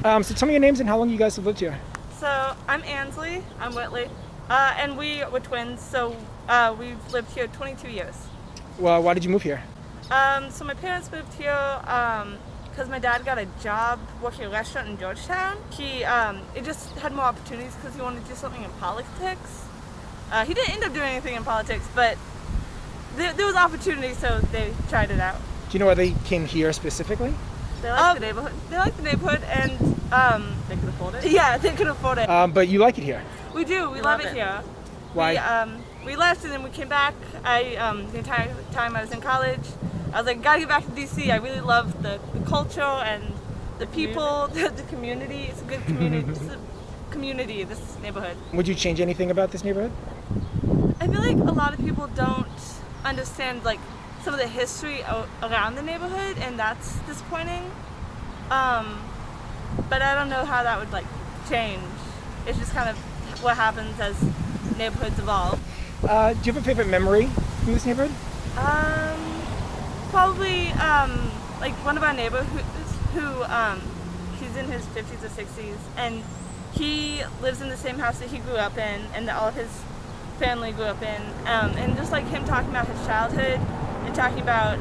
So tell me your names and how long you guys have lived here. So I'm Ansley, I'm Whitley, and we were twins, so we've lived here 22 years. Well, why did you move here? So my parents moved here because my dad got a job working at a restaurant in Georgetown. It just had more opportunities because he wanted to do something in politics. He didn't end up doing anything in politics, but there was opportunity, so they tried it out. Do you know why they came here specifically? They like the neighborhood. They like the neighborhood, and they could afford it. Yeah, they could afford it. But you like it here. We do. We love it here. Why? We left and then we came back. The entire time I was in college, I was like, gotta get back to DC. I really love the culture and the people, the community. It's a good community. It's a community, this neighborhood. Would you change anything about this neighborhood? I feel like a lot of people don't understand like some of the history around the neighborhood, and that's disappointing. But I don't know how that would like change. It's just kind of what happens as neighborhoods evolve. Do you have a favorite memory from this neighborhood? Probably like one of our neighbors who he's in his 50s or 60s, and he lives in the same house that he grew up in and that all of his family grew up in, and just like him talking about his childhood and talking about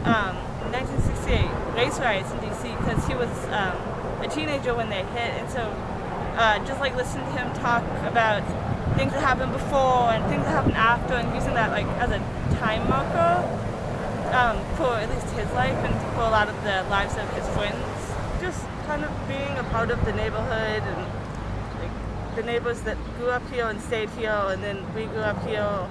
1968 race riots in DC, because he was a teenager when they hit, and so just like listening to him talk about things that happened before and things that happened after, and using that like as a time marker for at least his life and for a lot of the lives of his friends. Just kind of being a part of the neighborhood and like the neighbors that grew up here and stayed here, and then we grew up here,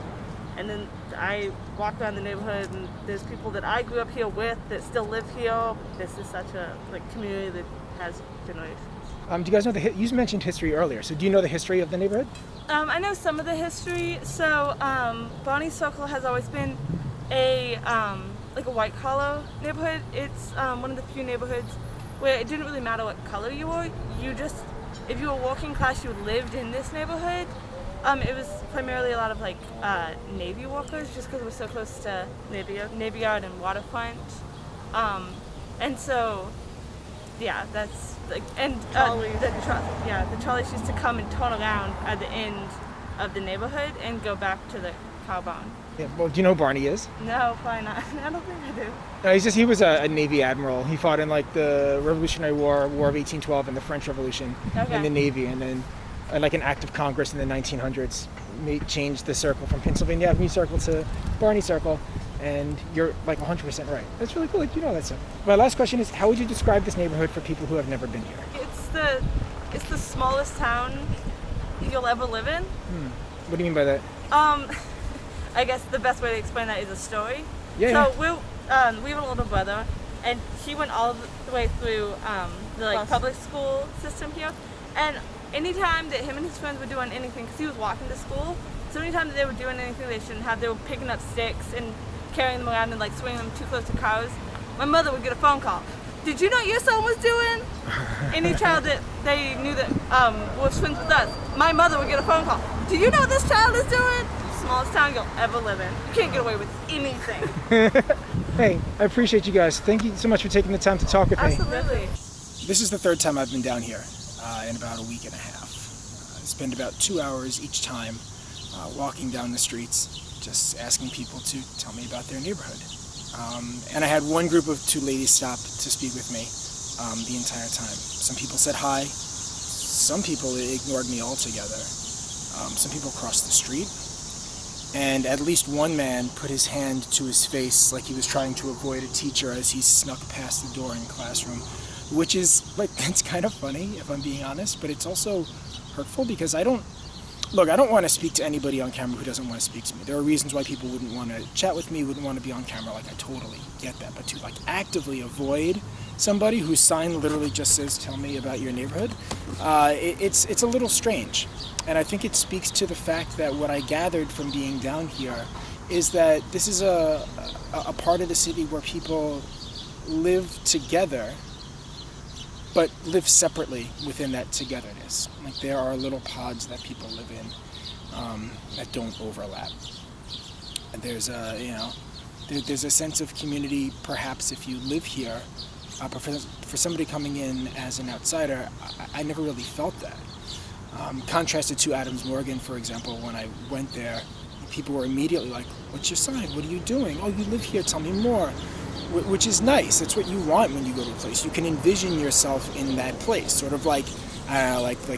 and then I walk around the neighborhood and there's people that I grew up here with that still live here. This is such a like community that has generations. Do you guys know you mentioned history earlier, so do you know the history of the neighborhood? I know some of the history. So Barney Circle has always been a like a white collar neighborhood. It's one of the few neighborhoods where it didn't really matter what color you were. If you were working class, you lived in this neighborhood. It was primarily a lot of like Navy workers, just because we're so close to Navy Yard and waterfront, and so yeah, that's like, and the trolleys used to come and turn around at the end of the neighborhood and go back to the cow barn. Yeah. Well, do you know who Barney is? No, probably not. I don't think I do. No, he was a Navy admiral. He fought in like the Revolutionary War of 1812 and the French Revolution in the Navy, and then like an act of Congress in the 1900s changed the circle from Pennsylvania Avenue Circle to Barney Circle, and you're like 100% right. That's really cool that you know that stuff. My last question is, how would you describe this neighborhood for people who have never been here? It's the smallest town you'll ever live in. What do you mean by that? I guess the best way to explain that is a story. Yeah. So we have an older brother, and he went all the way through the like public school system here, and anytime that him and his friends were doing anything, because he was walking to school, so anytime that they were doing anything they shouldn't have, they were picking up sticks and carrying them around and like swinging them too close to cars, my mother would get a phone call. Did you know what your son was doing? Any child that they knew that was friends with us, my mother would get a phone call. Do you know what this child is doing? Smallest town you'll ever live in. You can't get away with anything. Hey, I appreciate you guys. Thank you so much for taking the time to talk with me. Absolutely. This is the third time I've been down here in about a week and a half. I spend about 2 hours each time walking down the streets, just asking people to tell me about their neighborhood. And I had one group of two ladies stop to speak with me the entire time. Some people said hi. Some people ignored me altogether. Some people crossed the street. And at least one man put his hand to his face like he was trying to avoid a teacher as he snuck past the door in the classroom, which is, like, it's kind of funny if I'm being honest, but it's also hurtful because I don't want to speak to anybody on camera who doesn't want to speak to me. There are reasons why people wouldn't want to chat with me, wouldn't want to be on camera, like I totally get that, but to like actively avoid somebody whose sign literally just says, tell me about your neighborhood, it's a little strange. And I think it speaks to the fact that what I gathered from being down here is that this is a part of the city where people live together, but live separately within that togetherness. Like there are little pods that people live in that don't overlap. And there's a sense of community, perhaps if you live here, But for somebody coming in as an outsider, I never really felt that. Contrasted to Adams Morgan, for example, when I went there, people were immediately like, "What's your sign? What are you doing? Oh, you live here, tell me more." Which is nice. That's what you want when you go to a place. You can envision yourself in that place, sort of like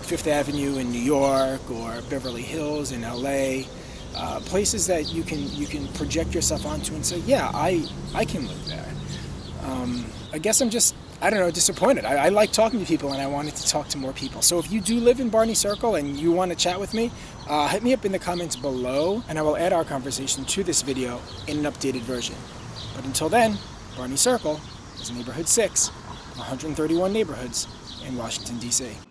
Fifth Avenue in New York or Beverly Hills in LA, places that you can project yourself onto and say, "Yeah, I can live there." I guess I'm just, I don't know, disappointed. I like talking to people, and I wanted to talk to more people. So if you do live in Barney Circle and you want to chat with me, hit me up in the comments below, and I will add our conversation to this video in an updated version. But until then, Barney Circle is neighborhood 6 of 131 neighborhoods in Washington, D.C.